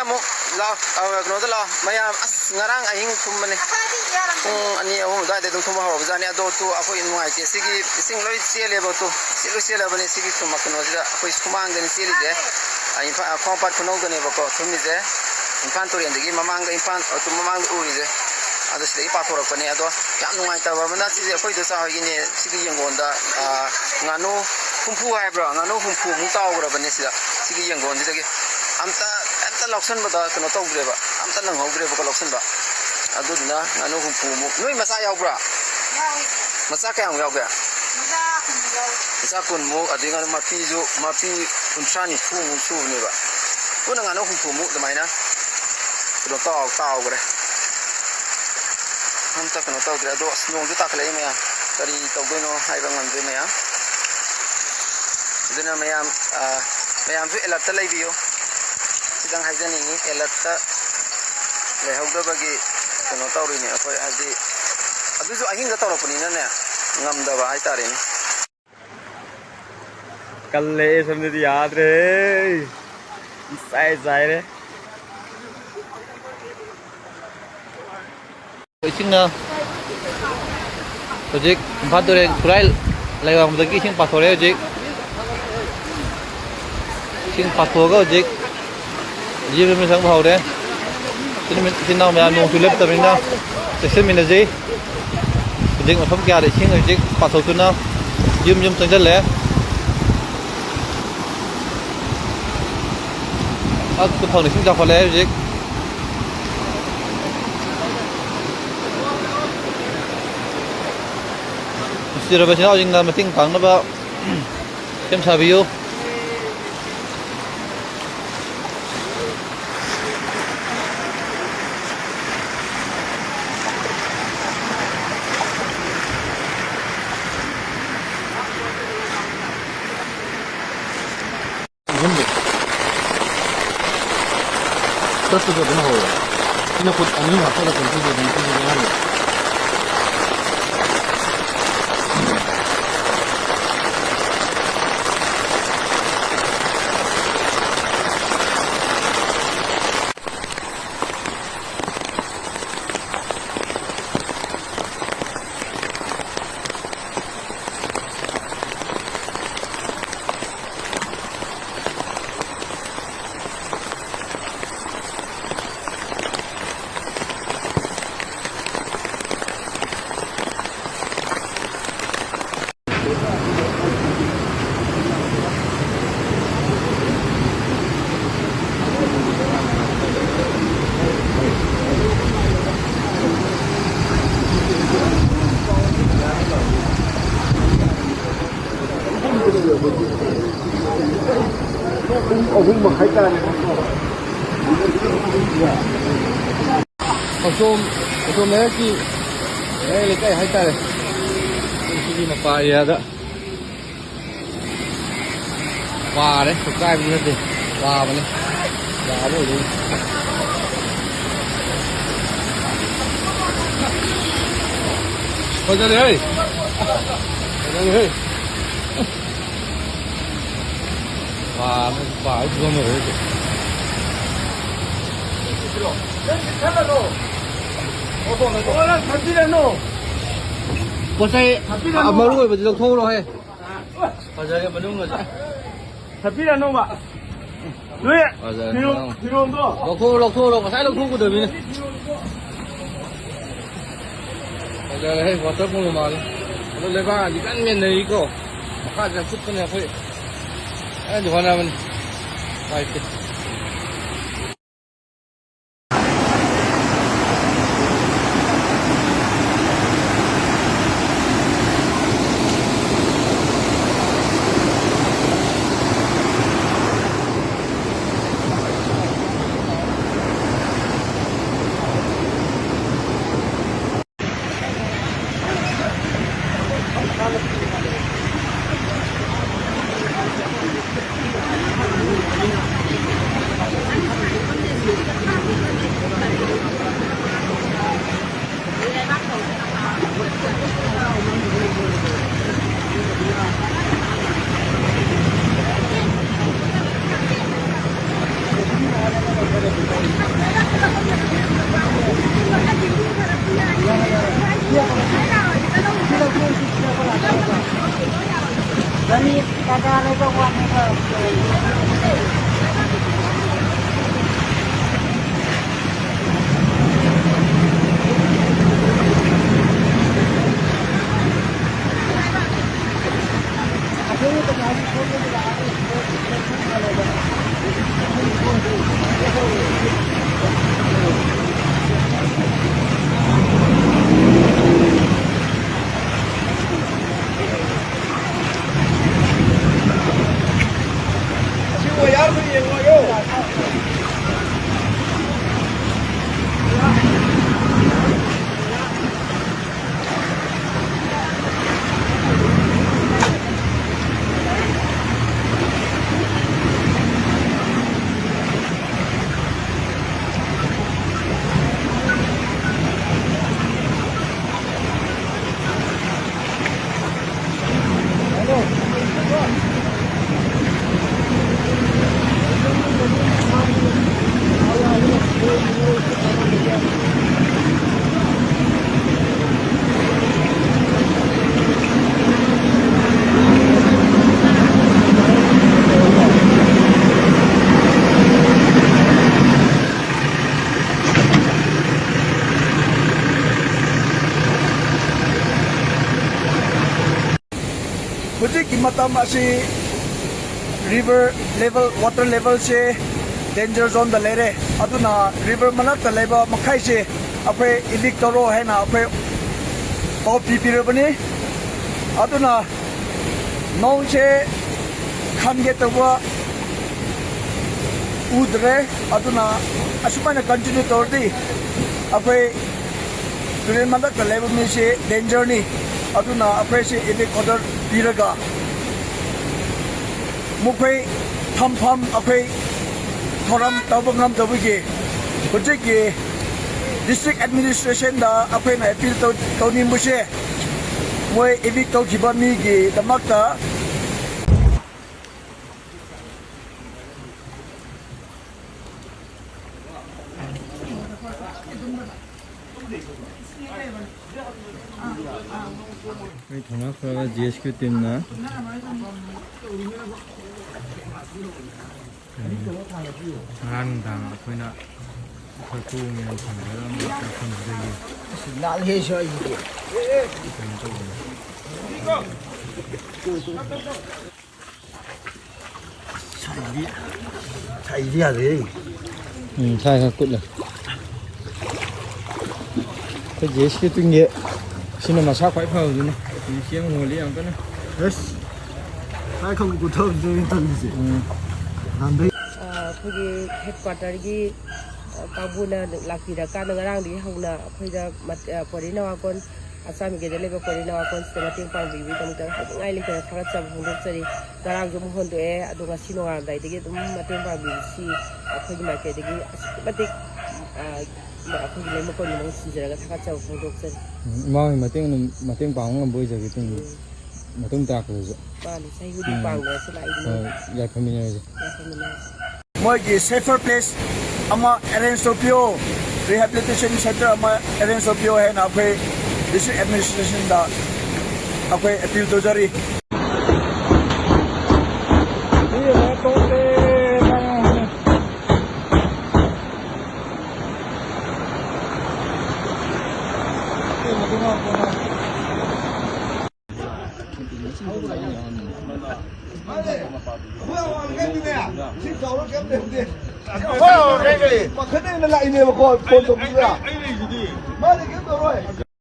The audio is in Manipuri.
mo lao kano da lao mayam as ngarang ahing thumane ani ahum da de thum ha bajani ado to akoi nuai te sigi sing loi chele ba to silo chele ba ne sigi thum kano da akoi sumang den chele je ai fa kompat kano da ne ba ko thum ni je infan to ren de mamang ga infan to mamang uri je ado sida ipa thorok pani ado yam nuai ta ba mana si akoi da sa ha gi ne sigi yengon da ngano humpu hai bro ngano humpu mu taw gra ba ne sida sigi yengon ji de amta loksan ba da kano taw bre ba amta nang ho bre ba ko loksan ba adu na ngano humpu mu noi masa yaw bra masa ka yaw ga masa kun mu adu ngano mapi kunchani fu mu su ne ba ko na ngano humpu mu da mai na kano taw gra amta kano taw gra do snong ju tak le me ya kari taw go no hai ba ngam je me ya dina mayam su elat ta lay biyo sidang hajani ni elat ta le hawda bagi kano tawri ni akoi haji adu jo ahing ga tawro puni na ne ngam da ba hai tare ni kalle samne di yaad re sai re ising na project bhadore kurai laiwang dagi sing pathore project sing pathoga jik jibe mi sang bhau de tin naw ma no tulep ta mina se mina ji jik ma thom kya de sing jik patho tu na yum sang jal le ak tu phang sing ja phale jik sira ba chao jing na ma ting pang na ba kem sa biu terus juga benar ho ini pun angin apa dah tentu jadi benar Osom lagi, lekai hai tare. Ini apa ya ada? Wah deh, sukai bener deh. Wah mana? Wah boleh. Kau jadi hei, Wah, wah itu mana hei? Orang tapi dah no. Pasal amaru ko betul thong lo he. Pasal yang menung aja. Tapi dah no ba. Lui. Hiro to. Lo pasal lo thong ko debi ni. Pasal he water pun lo mal. Lo leba di kan men nei ko. Maka jan sut kan aku. Di mana men. Baik. matam asi river level water level se danger zone da lere aduna river manak ta leba makhai se apre evict toro hai na apre pop pipir bani aduna nong se khamge tawa udre aduna asupana continue tordi apre tulen manak ta leba mi se danger ni aduna apre se evict order piraga mukhai tham apre thoram tabangam tabige project district administration da apre na appeal to ni muse moi evict to jibami gi damakta 이 동학사가 GSQ 때문에 한당 그나 결국에는 정말 되게 날 해셔 이게 차이리야 돼. sai ha cút rồi cái GSQ tuyên nghệ xin là mà sao phải phao rồi nè thì xiên ngồi liền cái này 됐어. 나 không có thơm rồi tân gì. 안 돼. ꯑꯩꯈꯣꯏꯒꯤ ꯍꯦꯗꯀ꯭ꯋꯥꯇꯔꯒꯤ ꯀꯥꯡꯕꯨꯅ ꯂꯥꯛꯄꯤꯔꯀꯥꯟꯗ ꯉꯔꯥꯡꯗꯒꯤ ꯍꯧꯅ ꯑꯩꯈꯣꯏꯗ ꯄꯣꯏꯔꯩ ꯅꯋꯥꯀꯣꯟ ꯑꯆꯥꯝꯃꯤꯒꯩꯗ ꯂꯩꯕ ꯄꯣꯏꯔꯩ ꯅꯋꯥꯀꯣꯟꯁꯤꯗ ꯃꯇꯦꯡ ꯄꯥꯡꯕꯤꯕꯒꯤꯗꯃꯛꯇ ꯍꯥꯏꯅꯤꯡꯉꯥꯏ ꯂꯩꯇꯅ ꯊꯥꯒꯠꯆꯕ ꯐꯣꯡꯗꯣꯛꯆꯔꯤ ꯉꯔꯥꯡꯁꯨ ꯑꯃꯨꯛ ꯍꯣꯟꯗꯣꯛꯑꯦ ꯑꯗꯣ ꯉꯁꯤ ꯅꯣꯡꯉꯥꯜꯂꯝꯗꯥꯏꯗꯒꯤ ꯑꯗꯨꯝ ꯃꯇꯦꯡ ꯄꯥꯡꯕꯤꯕꯁꯤ ꯑꯩꯈꯣꯏꯒꯤ ꯃꯥꯏꯀꯩꯗꯒꯤ ꯑꯁꯨꯛꯀꯤ ꯃꯇꯤꯛ ꯑꯩꯈꯣꯏꯒꯤ ꯂꯩꯃꯀꯣꯟꯒꯤ ꯃꯍꯨꯠ ꯁꯤꯟꯖꯔꯒ ꯊꯥꯒꯠꯆꯕ ꯐꯣꯡꯗꯣꯛꯆꯔꯤ ꯃꯥꯒꯤ ꯃꯇꯦꯡ ꯄꯥꯡꯕ ꯉꯝꯕ ꯑꯣꯏꯖꯒꯦ ꯃꯇꯨꯡ ꯇꯥꯔꯛꯄꯗꯁꯨ ꯃꯥꯅꯤ ꯆꯍꯤ ꯈꯨꯗꯤꯡ ꯄꯥꯡꯗꯅꯁꯨ ꯂꯥꯛꯏꯗꯨꯅꯤ ꯌꯥꯏꯐꯃꯤꯟꯅꯔꯁꯦ 뭐기 safer place ama arrange to pio rehabilitation center ama arrange to pio hai na apre district administration da apre appeal to jari cái này là lại này mà còn tồn tại gì? Mà thì kiếm rồi.